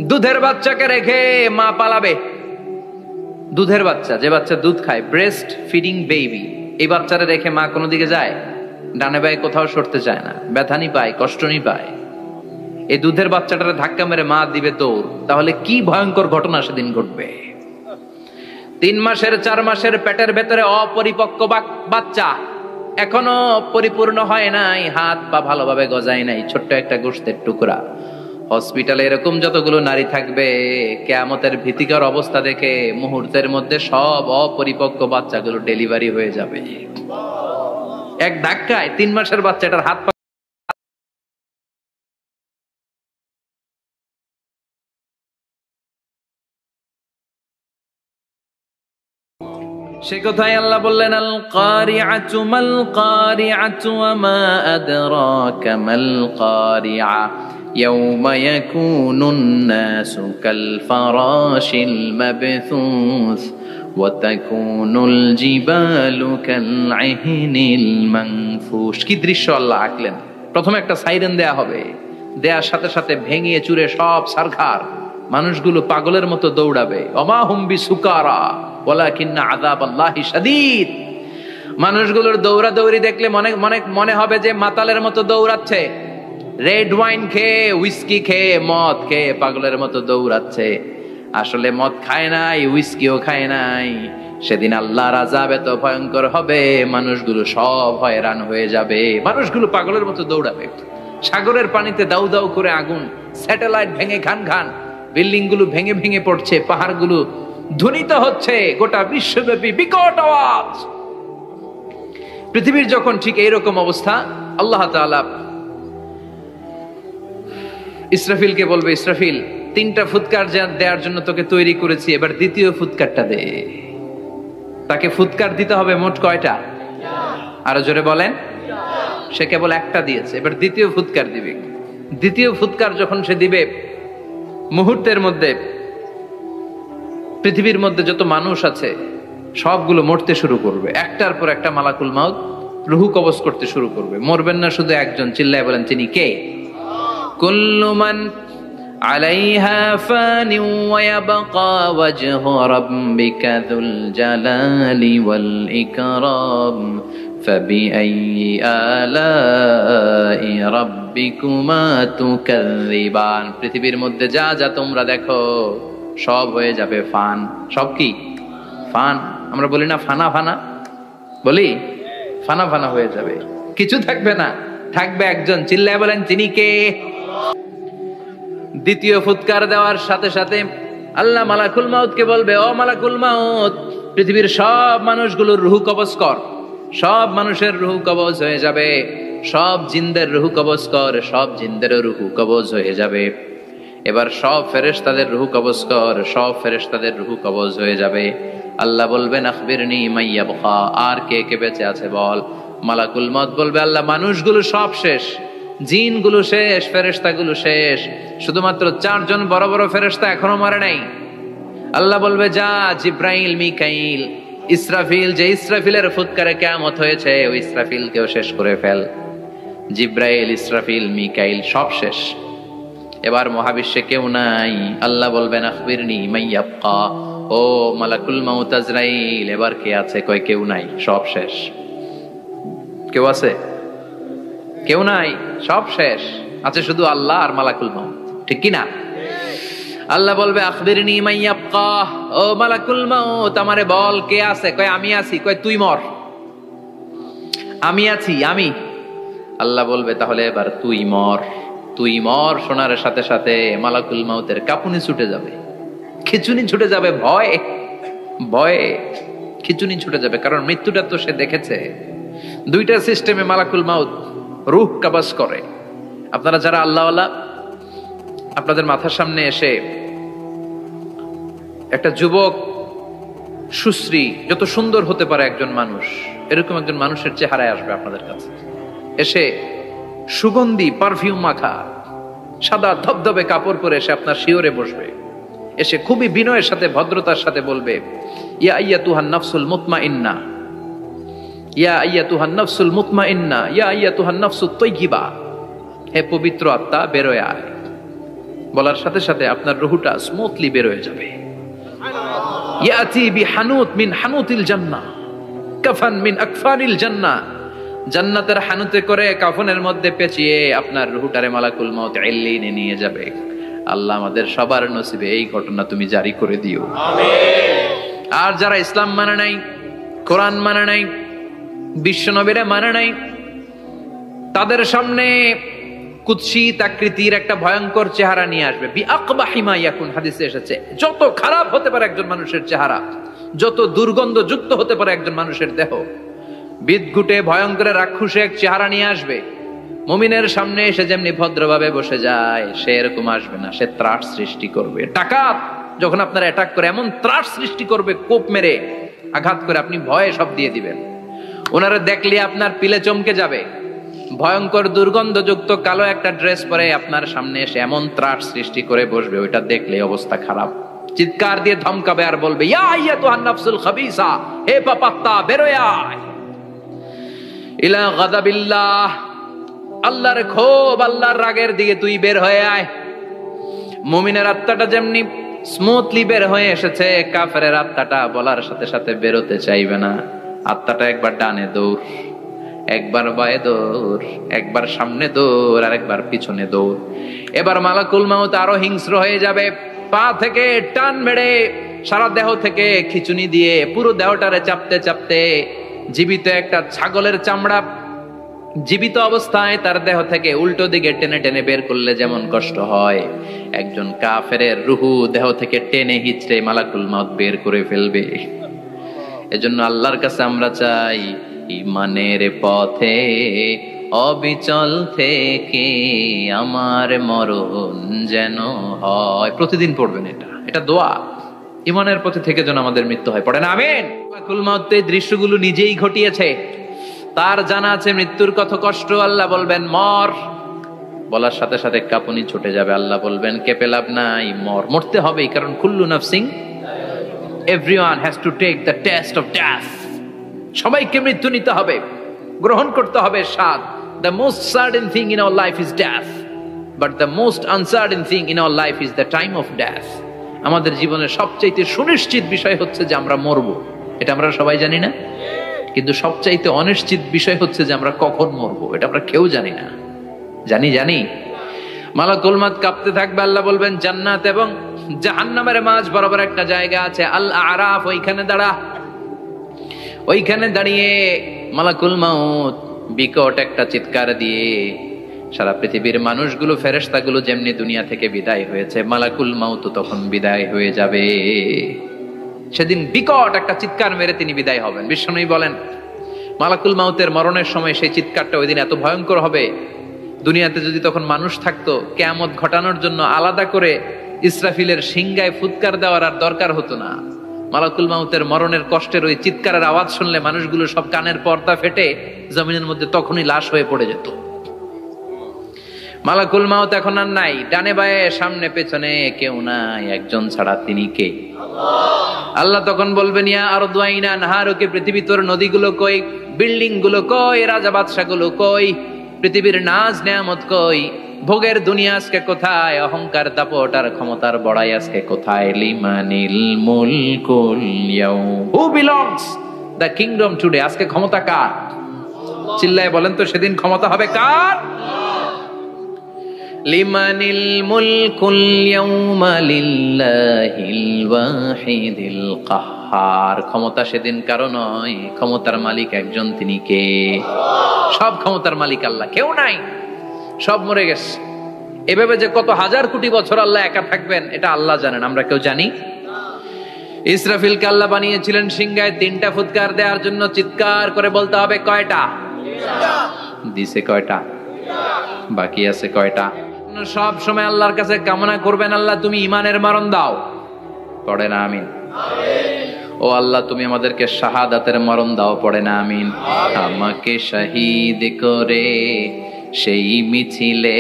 দুধের বাচ্চাকে রেখে মা পালাবে। দুধের বাচ্চা, যে বাচ্চা দুধ খায়, ব্রেস্ট ফিডিং বেবি, এই বাচ্চারা রেখে মা কোনো দিকে যায়? ডানে বায়ে কোথাও সরতে চায় না, ব্যথানি পায়, কষ্টনি পায়। এই দুধের বাচ্চাটারে ধাক্কা মেরে মা দিবে দৌড়। তাহলে কি ভয়ঙ্কর ঘটনা সেদিন ঘটবে। 3 মাসের 4 মাসের পেটের ভেতরে অপরিপক্ক বাচ্চা, এখনো পরিপূর্ণ হয় নাই, হাত পা ভালোভাবে গজায় নাই, ছোট্ট একটা গোশতের টুকরা। হসপিটালে এরকম যতগুলো নারী থাকবে, কিয়ামতের ভীতিকর অবস্থা দেখে মুহূর্তের মধ্যে সব অপরিপক্ক বাচ্চাগুলো ডেলিভারি হয়ে যাবে এক ধাক্কায়। 3 মাসের বাচ্চাটার হাত পা সে কথায় আল্লাহ বললেন, আল কারিআতু মাল কারিআতু ওয়া মা আদরাকা মাল কারিআ ইয়াওমা ইয়াকুনুন নাসু কাল ফারাশিল মাবথুস ওয়া তাকুনুল জিবালু কাল ইহনিল মানফুশ। কি দৃশ্য আল্লাহ আঁকলেন। প্রথমে একটা সাইরেন দেয়া হবে, দেয়ার সাথে সাথে ভেঙে চুরে সব সারখার, মানুষগুলো পাগলের মতো দৌড়াবে। ওমা হুম বিসুকারা ওয়ালাকিন্না আযাবাল্লাহি শাদীদ। মানুষগুলোর দৌড়াদৌড়ি দেখলে মনে হবে যে মাতালের মতো দৌড়াচ্ছে, রেড ওয়াইন খেয়ে, হুইস্কি খেয়ে, মদ খেয়ে পাগলের মতো দৌড়াচ্ছে। আসলে মদ খায় নাই, হুইস্কিও খায় নাই। সেদিন আল্লাহর আযাব এত ভয়ঙ্কর হবে, মানুষগুলো সব হয়রান হয়ে যাবে, মানুষগুলো পাগলের মতো দৌড়াবে। সাগরের পানিতে দাউ দাউ করে আগুন, স্যাটেলাইট ভেঙে খান খান, বিল্ডিং গুলো ভেঙে ভেঙে পড়ছে, পাহাড়গুলো ধ্বনিত হচ্ছে, গোটা বিশ্বব্যাপী বিকট আওয়াজ। পৃথিবীর যখন ঠিক এইরকম অবস্থা, আল্লাহ তাআলা ইসরাফিলকে বলবে, ইসরাফিল 3টা ফুৎকার দেওয়ার জন্য তোকে তৈরি করেছি, এবার দ্বিতীয় ফুৎকারটা দে। তাকে ফুৎকার দিতে হবে মোট কয়টা? আরো জোরে বলেন। সে কেবল একটা দিয়েছে, এবার দ্বিতীয় ফুৎকার দিবে। দ্বিতীয় ফুৎকার যখন সে দিবে, মুহূর্তের মধ্যে পৃথিবীর মধ্যে যত মানুষ আছে সবগুলো মরতে শুরু করবে, একটার পর একটা মালাকুল মাউত রুহু কবজ করতে শুরু করবে। মরবেন না শুধু একজন, চিল্লায় বলেন তিনি কে? কুল্লু মান আলাইহা ফানি ওয়া ইয়াবকা ওয়াজহু রাব্বিকা যুল জালালি ওয়াল ইকরাম ফাবিআইয়ি আলাই রাব্বিকুমা তুকাযযিবান। পৃথিবীর মধ্যে যা যা তোমরা দেখো সব হয়ে যাবে ফান। সব কি? ফান। আমরা বলি না ফানা ফানা, বলি ফানা ফানা হয়ে যাবে, কিছু থাকবে না, থাকবে একজন, চিল্লায় বলেন তিনি কে? দ্বিতীয় ফুৎকার দেওয়ার সাথে সাথে আল্লাহ মালাকুল মাউতকে বলবে, ও মালাকুল মাউত, পৃথিবীর সব মানুষগুলোর রুহু কবজ কর। সব মানুষের রুহু কবজ হয়ে যাবে, সব জিনদের রুহু কবজ কর, সব জিনদেরও রুহু কবজ হয়ে যাবে। এবার সব ফেরেশতাদের রুহু কবজ কর, সব ফেরেশতাদের রুহু কবজ হয়ে যাবে। আল্লাহ বলবেন আখবিরনি মাইয়াবকা, আর কে কে বেঁচে আছে বল। মালাকুল মউত বলবে, আল্লাহ মানুষগুলো সব শেষ, জিনগুলো শেষ, ফেরেশতাগুলো শেষ, শুধুমাত্র 4 জন বড় বড় ফেরেশতা এখনো মরে নাই। আল্লাহ বলবে, যা জিব্রাইল, মিকাইল, ইসরাফিল, যে ইসরাফিলের ফুৎকারে কিয়ামত হয়েছে ওই ইসরাফিলকেও শেষ করে ফেল। জিব্রাইল, ইসরাফিল, মিকাইল সব শেষ। এবার মহাবিশ্বে কেউ নাই। আল্লাহ বলবেন আখবিরনি মাইয়াবকা, ও মালাকুল মাউত আজরাইল, এবার কে আছে? কয় কেউ নাই, সব শেষ। কেউ আছে? কেউ নাই, সব শেষ, আছে শুধু আল্লাহ আর মালাকুল মাউত, ঠিক কি না? আল্লাহ বলবে আখবিরনি মাইয়াবকা, ও মালাকুল মাউত আমারে বল কে আছে? কয় আমি আছি। কয় তুই মর। আমি আছি, আমি। আল্লাহ বলবে তাহলে এবার তুই মর। তুই মর শোনার সাথে সাথে মালাকুল মাউতের কাঁপুনি ছুটে যাবে, খিচুনি ছুটে যাবে, ভয় ভয়ে খিচুনি ছুটে যাবে, কারণ মৃত্যুটা তো সে দেখেছে। দুইটা সিস্টেমে মালাকুল মাউত রূহ কবজ করে। আপনারা যারা আল্লাহওয়ালা, আপনাদের মাথার সামনে এসে একটা যুবক, সুশ্রী, যত সুন্দর হতে পারে একজন মানুষ, এরকম একজন মানুষের চেহারায় আসবে আপনাদের কাছে, এসে সুগন্ধি পারফিউম মাখা সাদা ধবধবে কাপড় পরে এসে আপনার শিওরে বসবে, এসে খুবই বিনয়ের সাথে ভদ্রতার সাথে বলবে, ইয়া আইয়াতুহান নাফসুল মুতমাইন্না, ইয়া আইয়াতুহান নাফসুল মুতমাইন্না, ইয়া আইয়াতুহান নাফসুত তাইয়্যিবা, হে পবিত্র আত্মা বেরোয় আয়। বলার সাথে সাথে আপনার রুহুটা স্মুথলি বের হয়ে যাবে। ইয়াতি বিহানুত মিন হানুতিল জান্নাহ, কাফান মিন আকফানিল জান্নাহ, জান্নাতের হানুতে করে কাফনের মধ্যে পেঁচিয়ে আপনার রুহুটারে মালাকুল মাউত ইল্লিনে নিয়ে যাবে। আল্লাহ আমাদের সবার নসিবে এই ঘটনা তুমি জারি করে দিও, আমিন। আর যারা ইসলাম মানে নাই, কোরআন মানে নাই, বিশ্ব নবীরে মানে নাই, তাদের সামনে কুৎসিত আকৃতির একটা ভয়ঙ্কর চেহারা নিয়ে আসবে। বিআকবাহি মা ইয়াকুন, হাদিসে এসেছে, যত খারাপ হতে পারে একজন মানুষের চেহারা, যত দুর্গন্ধ যুক্ত হতে পারে একজন মানুষের দেহ, বিদঘুটে ভয়ঙ্কর রাক্ষসে এক চেহারা নিয়ে আসবে। মুমিনের সামনে এসে যেমনি ভদ্রভাবে বসে যায়, সে এরকম আসবে না, সে ত্রাস সৃষ্টি করবে। ডাকাত যখন আপনার অ্যাটাক করে এমন ত্রাস সৃষ্টি করবে, কোপ মেরে আঘাত করে আপনি ভয়ে সব দিয়ে দিবেন। ওনারা দেখলে আপনার পিলে চমকে যাবে। ভয়ঙ্কর দুর্গন্ধযুক্ত কালো একটা ড্রেস পরে আপনার সামনে এসে এমন ত্রাস সৃষ্টি করে বসবে, ওইটা দেখলে অবস্থা খারাপ। চিৎকার দিয়ে ধমকাবে আর বলবে, ইয়া আইয়াতুহান নাফসুল খাবিসা, হে পাপাত্তা বেরোয় আয় ইলা গাদাবিল্লাহ, আল্লাহর ক্ষোভ, আল্লাহর রাগের দিকে তুই বের হয়ে আয়। মুমিনের আত্মাটা যেমনি স্মুথলি বের হয়ে এসেছে, কাফেরের আত্মাটা বলার সাথে সাথে বেরোতে চাইবে না। আত্মাটা একবার ডানে দৌড়, একবার বায়ে দৌড়, একবার সামনে দৌড়, আর একবার পিছনে দৌড়। এবার মালাকুল মাউত আরো হিংস্র হয়ে যাবে, পা থেকে টান মেরে সারা দেহ থেকে খিচুনি দিয়ে পুরো দেহটারে চাপতে চাপতে জীবিত একটা ছাগলের চামড়া জীবিত অবস্থায় তার দেহ থেকে উল্টো দিকে টেনে টেনে বের করলে যেমন কষ্ট হয়, একজন কাফেরের রুহু দেহ থেকে টেনে হিচড়ে মালাকুল মাউত বের করে ফেলবে। এজন্য আল্লাহর কাছে আমরা চাই, ইমানের পথে অবিচল থেকে আমার মরণ যেন হয়। প্রতিদিন পড়বেন এটা, এটা দোয়া। ইমানের পথে থেকে যেন আমাদের মৃত্যু হয়, পড়েন আমিন। মালাকুল মাউত এই দৃশ্যগুলো নিজেই ঘটিয়েছে, তার জানা আছে মৃত্যুর কত কষ্ট। আল্লাহ বলবেন মর, বলার সাথে সাথে কাঁপুনি ছুটে যাবে। আল্লাহ বলবেন কেঁপে লাভ নাই, মর, মরতে হবেই, কারণ কুল্লু নাফসিন everyone has to take the taste of death. সবাইকে মৃত্যু নিতে হবে, গ্রহণ করতে হবে স্বাদ। The most certain thing in our life is death, but the most uncertain thing in our life is the time of death. আমাদের জীবনের সবচাইতে সুনিশ্চিত বিষয় হচ্ছে যে আমরা মরবো, এটা আমরা সবাই জানি না? কিন্তু সবচাইতে অনিশ্চিত বিষয় হচ্ছে যে আমরা কখন মরবো, এটা আমরা কেউ জানি না। জানি মালাকুল মউত কাঁপতে থাকবে, আল্লাহ বলবেন জান্নাত এবং জাহান্নামের মাঝ বরাবর একটা জায়গা আছে, আল আরাফ, ওইখানে দাঁড়া। ওইখানে দাঁড়িয়ে মালাকুল মউত বিকট একটা চিৎকার দিয়ে সারা পৃথিবীর মানুষগুলো, ফেরেশতাগুলো যেমনি দুনিয়া থেকে বিদায় হয়েছে, মালাকুল মউত তখন বিদায় হয়ে যাবে। সেদিন বিকট একটা চিৎকার মেরে তিনি বিদায় হবেন। বিশ্বনবী বলেন মালাকুল মউতের মরণের সময় সেই চিৎকারটা ওই দিন এত ভয়ঙ্কর হবে, দুনিয়াতে যদি তখন মানুষ থাকতো, কিয়ামত ঘটানোর জন্য আলাদা করে ইসরাফিলের সিংগায় ফুৎকার দেওয়ার আর দরকার হতো না। মালাকুল মউতের মরণের কষ্টের ওই চিৎকারের আওয়াজ শুনলে মানুষগুলো সব কানের পর্দা ফেটে জমিনের মধ্যে তখনই লাশ হয়ে পড়ে যেত। মালাকুল মউত এখন আর নাই, ডানে বায়ে সামনে পেছনে কেউ নাই, একজন ছাড়া, তিনি কে? আল্লাহ তখন বলবেন ইয়া আরদু আইনা নাহারুকে, পৃথিবী তোর নদীগুলো কই, বিল্ডিং গুলো কই, রাজা বাদশা গুলো কই, পৃথিবীর নাজ নেয়ামত কই, ভোগের দুনিয়া আজকে কোথায়, অহংকার দাপট আর ক্ষমতার বড়াই আজকে কোথায়? লিমানিল মুলকুল ইয়াউম, who belongs the kingdom today, আজকে ক্ষমতা কার? চিল্লায় বলেন তো, সেদিন ক্ষমতা হবে কার? লিমানিল মুলকুল ইয়াউমা লিল্লাহিল ওয়াহিদিল কাহ্হার, ক্ষমতা সেদিন কারো নয়, ক্ষমতার মালিক একজন, তিনি কে? সব ক্ষমতার মালিক আল্লাহ, কেউ নাই, সব মরে গেছে। এভাবে যে কত হাজার কোটি বছর আল্লাহ একা থাকবেন এটা আল্লাহ জানেন, আমরা কেউ জানি? ইসরাফিলকে আল্লাহ বানিয়েছিলেন সিংহায় 3টা ফুৎকার দেওয়ার জন্য, চিৎকার করে বলতে হবে কয়টা? দিছে কয়টা? বাকি আছে কয়টা? সব সময় আল্লাহর কাছে কামনা করবেন, আল্লাহ তুমি ঈমানের মরণ দাও। পড়ে না আমিন? ও আল্লাহ তুমি আমাদেরকে শাহাদাতের মরণ দাও। পড়ে না আমিন? আমাকে শহীদ করে সেই মিছিলে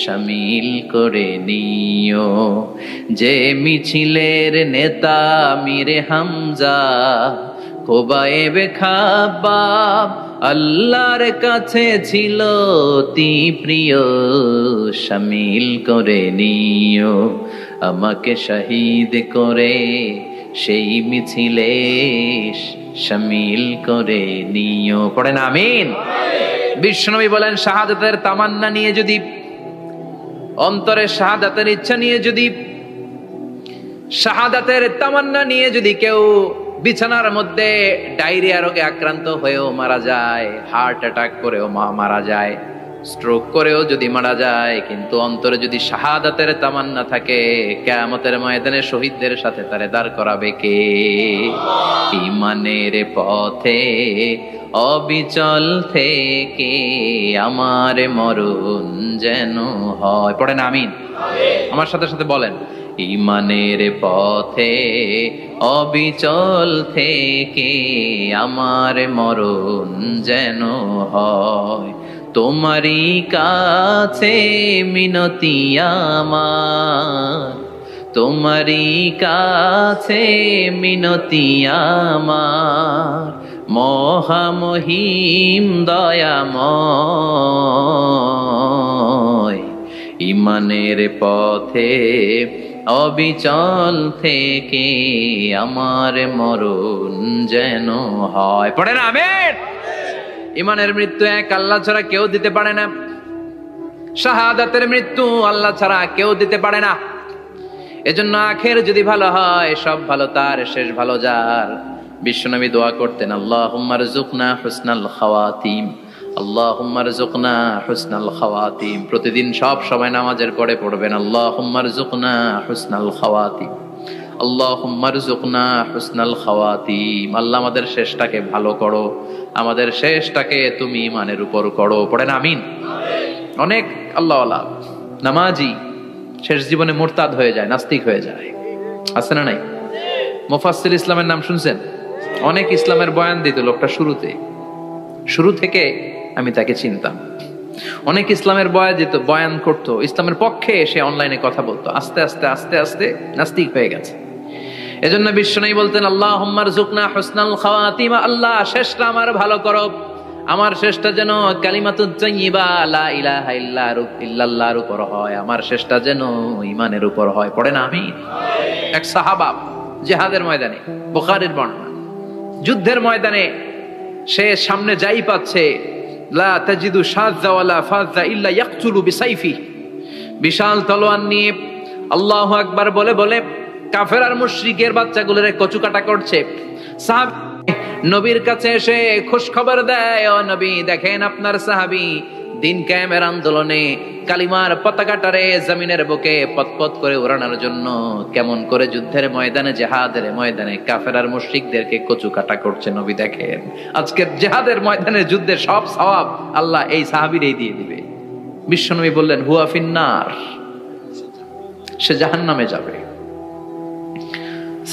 শামিল করে নিও, যে মিছিলের নেতা মীরে হামজা, খোবায়েবে খাব্বাব আল্লাহর কাছে ছিল অতি প্রিয়, শামিল করে নিও, আমাকে শহীদ করে সেই মিছিলে শামিল করে নিও। পড়েন আমিন? বিশ্বনবী বলেন শাহাদাতের তামান্না নিয়ে যদি, অন্তরে শাহাদাতের ইচ্ছা নিয়ে যদি, শাহাদাতের তামান্না নিয়ে যদি কেউ বিছানার মধ্যে ডায়রিয়া রোগে আক্রান্ত হয়েও মারা যায়, হার্ট অ্যাটাক করেও মারা যায়, স্ট্রোক করেও যদি মারা যায়, কিন্তু অন্তরে যদি শাহাদাতের তামান্না থাকে, কিয়ামতের ময়দানে শহীদদের সাথে তারে দাঁড় করাবে কে? ঈমানের পথে অবিচল থেকে আমার মরণ যেন হয়। পড়েন আমিন? আমার সাথে সাথে বলেন, ঈমানের পথে অবিচল থেকে আমার মরণ যেন হয়, তোমারই কাছে মিনতি আমার, তোমারই কাছে মিনতি আমার, মহামহিম দয়াময়, ঈমানের পথে অবিচল থেকে আমার মরণ যেন হয়। পড়েন আমিন? ঈমানের মৃত্যু এক আল্লাহ ছাড়া কেউ দিতে পারে না, শাহাদাতের মৃত্যু আল্লাহ ছাড়া কেউ দিতে পারে না। এজন্য আখের যদি ভালো হয়, সব ভালো তার, শেষ ভালো যার। বিশ্বনবী দোয়া করতেন, আল্লাহুম্মা রযুকনা হুসনাল খাওয়াতিম, আল্লাহুম্মা রযুকনা হুসনাল খাওয়াতিম। প্রতিদিন সব সময় নামাজের পরে পড়বেন, আল্লাহুম্মা রযুকনা হুসনাল খাওয়াতিম, আল্লাহুম্মা রযুকনা হুসনাল খাওয়াতিম। আল্লাহ আমাদের শেষটাকে ভালো করো, আমাদের শেষটাকে তুমি ঈমানের উপর করো। পড়েন আমিন? অনেক আল্লাহওয়ালা নামাজি শেষ জীবনে মুরতাদ হয়ে যায়, নাস্তিক হয়ে যায়, আছে না নাই? মুফাসসির ইসলামের নাম শুনছেন? অনেক ইসলামের বয়ান দিত লোকটা শুরু থেকে আমি তাকে চিনতাম। অনেক ইসলামের বয়ান করতো, ইসলামের পক্ষে সে অনলাইনে কথা বলতো, আস্তে আস্তে আস্তে আস্তে নাস্তিক হয়ে গেছে। এজন্য বিশ্বনবী বলতেন আল্লাহুম্মা রযুকনা হুসনাল খাওয়াতিমা, আল্লাহ শেষটা আমার ভালো করো, আমার শেষটা যেন কালিমাতুত তাইয়্যিবা লা ইলাহা ইল্লাল্লাহর উপর হয়, আমার শেষটা যেন ঈমানের উপর হয়। পড়েন আমিন। এক সাহাবা জিহাদের ময়দানে, বুখারীর বর্ণনা, যুদ্ধের ময়দানে সে সামনে যাই পাচ্ছে, লা তাজিদু শাযা ওয়ালা ফাযা ইল্লা ইয়াকতুলু বিসাইফি, বিশাল তলোয়ার নিয়ে আল্লাহু আকবার বলে বলে কাফের আর মুশরিকের বাচ্চাগুলোরে কচুকাটা করছে। সাহাবী নবীর কাছে এসে খুশ খবর দেয়, ও নবী দেখেন আপনার সাহাবী দিন কায়েমের আন্দোলনে কালিমার পতাকাটারে জমিনের বুকে পতপত করে উড়ানোর জন্য কেমন করে যুদ্ধের ময়দানে, জিহাদের ময়দানে কাফের আর মুশরিকদেরকে কচুকাটা করছে। নবী দেখেন আজকের জিহাদের ময়দানে যুদ্ধের সব সওয়াব আল্লাহ এই সাহাবীরই দিয়ে দিবে। বিশ্বনবী বললেন হুয়া ফিন্নার, সে জাহান্নামে যাবে।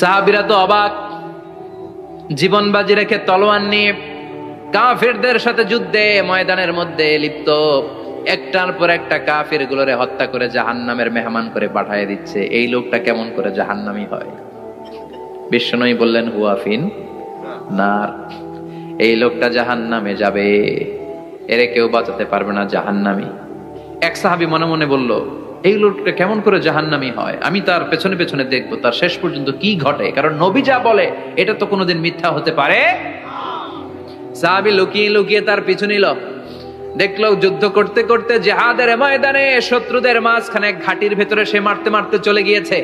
সাহাবীরা তো অবাক, জীবন বাজি রেখে তলোয়ার নিয়ে কাফেরদের সাথে যুদ্ধে ময়দানের মধ্যে লিপ্ত, একটার পর একটা কাফের গুলোরে হত্যা করে জাহান্নামের মেহমান করে পাঠিয়ে দিচ্ছে। এই লোকটা কেমন করে জাহান্নামী হয়? বিশ্বনবী বললেন হুয়া ফিন নার, এই লোকটা জাহান্নামে যাবে, এরে কেউ বাঁচাতে পারবে না, জাহান্নামী। এক সাহাবী মনে মনে বলল এই লোকটা কেমন করে জাহান্নামী হয়, আমি তার পেছনে পেছনে দেখবো তার শেষ পর্যন্ত কি ঘটে, কারণ নবী যা বলে এটা তো কোনোদিন মিথ্যা হতে পারে। সাহাবী লুকিয়ে লুকিয়ে তার পিছু নিল, দেখলো যুদ্ধ করতে করতে জিহাদের ময়দানে শত্রুদের মাঝখানে ঘাটির ভেতরে সে মারতে মারতে চলে গিয়েছে,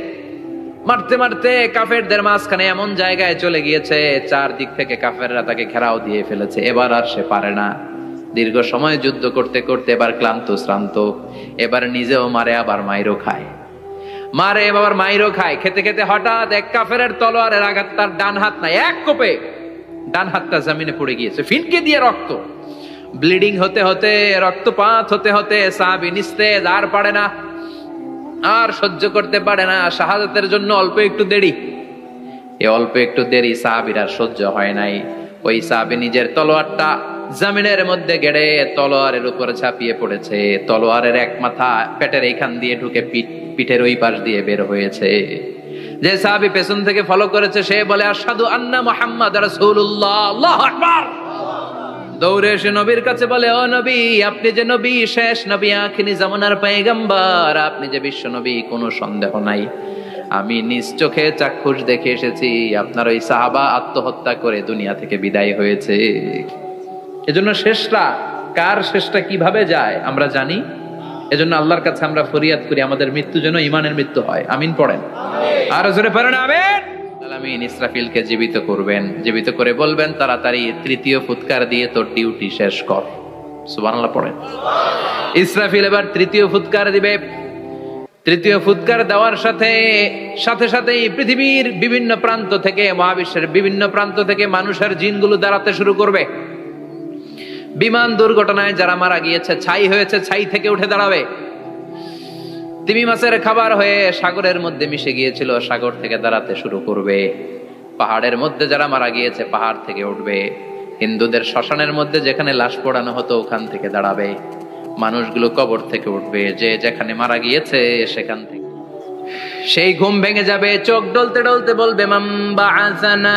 মারতে মারতে কাফেরদের মাঝখানে এমন জায়গায় চলে গিয়েছে চারদিক থেকে কাফেররা তাকে ঘেরাও দিয়ে ফেলেছে। এবার আর সে পারে না, দীর্ঘ সময় যুদ্ধ করতে করতে এবার ক্লান্ত শ্রান্ত, এবার নিজেও মারে আবার মাইরও খায়, মারে আবার মাইরও খায়। খেতে খেতে হঠাৎ এক কাফেরের তলোয়ারের আঘাত তার ডান হাত নাই, এক কোপে ডান হাতটা জমিনে পড়ে গিয়েছে, ফিনকে দিয়ে রক্ত, ব্লিডিং হতে হতে, রক্তপাত হতে হতে সাহাবী নিস্তেজ, আর পারে না, আর সহ্য করতে পারে না। শাহাদাতের জন্য অল্প একটু দেরি, এই অল্প একটু দেরি সাহাবীর আর সহ্য হয় নাই। ওই সাহাবী নিজের তলোয়ারটা জমিনের মধ্যে গেড়ে তলোয়ারের উপর ঝাঁপিয়ে পড়েছে, তলোয়ারের এক মাথা পেটের এইখান দিয়ে ঢুকে পিঠের ওই পাশ দিয়ে বের হয়েছে। যে সাহাবী পেছন থেকে ফলো করেছে সে বলে আশহাদু আন্না মুহাম্মাদ রাসূলুল্লাহ, আল্লাহু আকবার। দৌড়ে এসে নবীর কাছে বলে ও নবী, আপনি যে নবী, শেষ নবী, আখিরি জামানার পয়গম্বর, আপনি যে বিশ্ব নবী, কোনো সন্দেহ নাই, আমি নিজ চোখে চাক্ষুষ দেখে এসেছি আপনার ওই সাহাবা আত্মহত্যা করে দুনিয়া থেকে বিদায় হয়েছে। এজন্য শেষটা কার, শেষটা কিভাবে যায় আমরা জানি। এজন্য আল্লাহর কাছে আমরা ফরিয়াদ করি আমাদের মৃত্যু যেন ঈমানের মৃত্যু হয়। আমিন পড়েন, আর জোরে পড়েন আমিন। আলামিন ইসরাফিলকে জীবিত করবেন, জীবিত করে বলবেন তাড়াতাড়ি তৃতীয় ফুৎকার দিয়ে তোর ডিউটি শেষ কর। সুবহানাল্লাহ পড়েন। ইসরাফিল এবার তৃতীয় ফুৎকার দিবে। তৃতীয় ফুৎকার দেওয়ার সাথে সাথে সাথেই পৃথিবীর বিভিন্ন প্রান্ত থেকে, মহাবিশ্বের বিভিন্ন প্রান্ত থেকে মানুষের জিনগুলো দাঁড়াতে শুরু করবে। বিমান দুর্ঘটনায় যারা মারা গিয়েছে, ছাই হয়েছে, ছাই থেকে উঠে দাঁড়াবে। তিমি মাছের খাবার হয়ে সাগরের মধ্যে মিশে গিয়েছিল, সাগর থেকে দাঁড়াতে শুরু করবে। পাহাড়ের মধ্যে যারা মারা গিয়েছে পাহাড় থেকে উঠবে। হিন্দুদের শ্মশানের মধ্যে যেখানে লাশ পোড়ানো হতো ওখান থেকে দাঁড়াবে। মানুষগুলো কবর থেকে উঠবে, যে যেখানে মারা গিয়েছে সেখান থেকে। সেই ঘুম ভেঙে যাবে, চোখ ডলতে ডলতে বলবে মান বাআসানা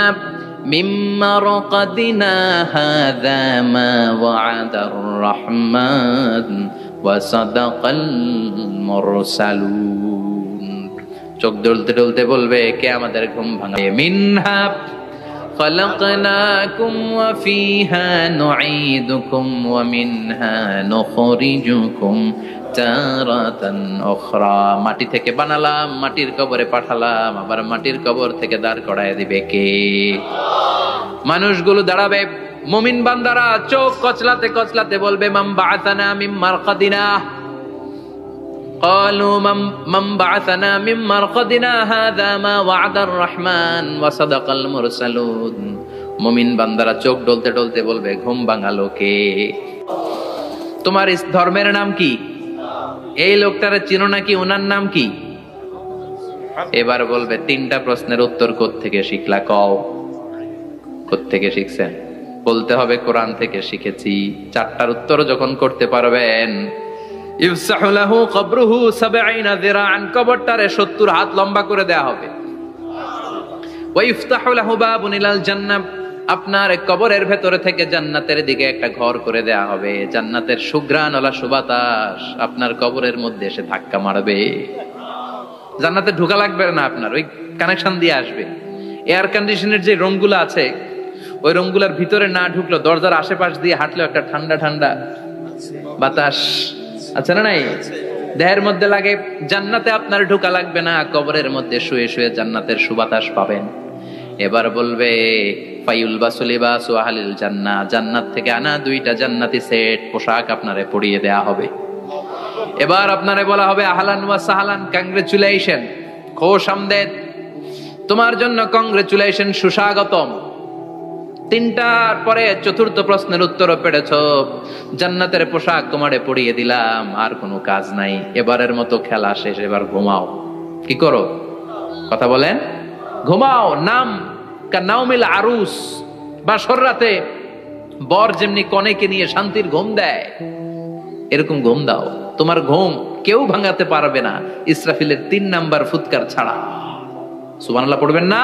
মিন মারকাদিনা হাযা মা ওয়া'দার রাহমান ওয়া সাদাকাল মুরসালুন। চোখ ডলতে ডলতে বলবে কে আমাদের ঘুম ভাঙায়। মিনহা خلقناكم وفيها نعيدكم ومنها نخرجكم تارة أخرى। মাটি থেকে বানালাম, মাটির কবরে পাঠালাম, আবার মাটির কবর থেকে দাঁড় করায় দিবে কে? মানুষগুলো দাঁড়াবে, মুমিন বান্দারা চোখ কচলাতে কচলাতে বলবে মান বাআসানা মিন মারকাদিনা। قالوا من بعثنا من مرقدنا هذا ما وعد الرحمن وصدق المرسلون। মুমিন বান্দারা চোখ ডলতে ডলতে বলবে ঘুম ভাঙালো কে? তোমার ধর্মের নাম কি? এই লোকটারে চিনো নাকি? ওনার নাম কি? এবার বলবে তিনটা প্রশ্নের উত্তর কোত্থেকে শিখলা কও? কোত্থেকে শিখছেন? বলতে হবে কোরআন থেকে শিখেছি। চারটার উত্তর যখন করতে পারবেন, ইফসাহু লাহু কবরুহু ৭০ যিরাআন, কবরটারে ৭০ হাত লম্বা করে দেয়া হবে। ওয়া ইফতাহু লাহু বাবুন ইলাল জান্নাহ, আপনার কবরের ভেতরে থেকে জান্নাতের দিকে একটা ঘর করে দেয়া হবে। জান্নাতের সুঘ্রাণওয়ালা সুবাতাস আপনার কবরের মধ্যে এসে ধাক্কা মারবে। জান্নাতে ঢোকা লাগবে না, আপনার ওই কানেকশন দিয়ে আসবে। এয়ার কন্ডিশনের যে রুমগুলো আছে, ওই রুমগুলোর ভিতরে না ঢুকলো, দরজার আশেপাশ দিয়ে হাঁটলেও একটা ঠান্ডা ঠান্ডা বাতাস আছে না নাই, দেহের মধ্যে লাগে। জান্নাতে আপনার ঢোকা লাগবে না, কবরের মধ্যে শুয়ে শুয়ে জান্নাতের সুবাতাস পাবেন। এবার বলবে ফায়ুলবাসু লিবাসু আহলিল জান্নাহ, জান্নাত থেকে আনা 2টা জান্নাতি সেট পোশাক আপনারে পরিয়ে দেয়া হবে। এবার আপনারে বলা হবে আহলান ওয়া সাহলান, কংগ্রেচুলেশন, খোশ আমদেদ, তোমার জন্য কংগ্রেচুলেশন, সুস্বাগতম। 3টার পরে 4র্থ প্রশ্নের উত্তরও পেরেছো, জান্নাতের পোশাক তোমারে পরিয়ে দিলাম, আর কোনো কাজ নাই, এবারের মতো খেলা শেষ, এবার ঘুমাও। কি করো? কথা বলেন, ঘুমাও। নাম কানাউমিল আরুস, বাসর রাতে বর যেমনি কনেকে নিয়ে শান্তির ঘুম দেয়, এরকম ঘুম দাও। তোমার ঘুম কেউ ভাঙাতে পারবে না ইসরাফিলের 3 নাম্বার ফুৎকার ছাড়া। সুবহানাল্লাহ পড়বেন না?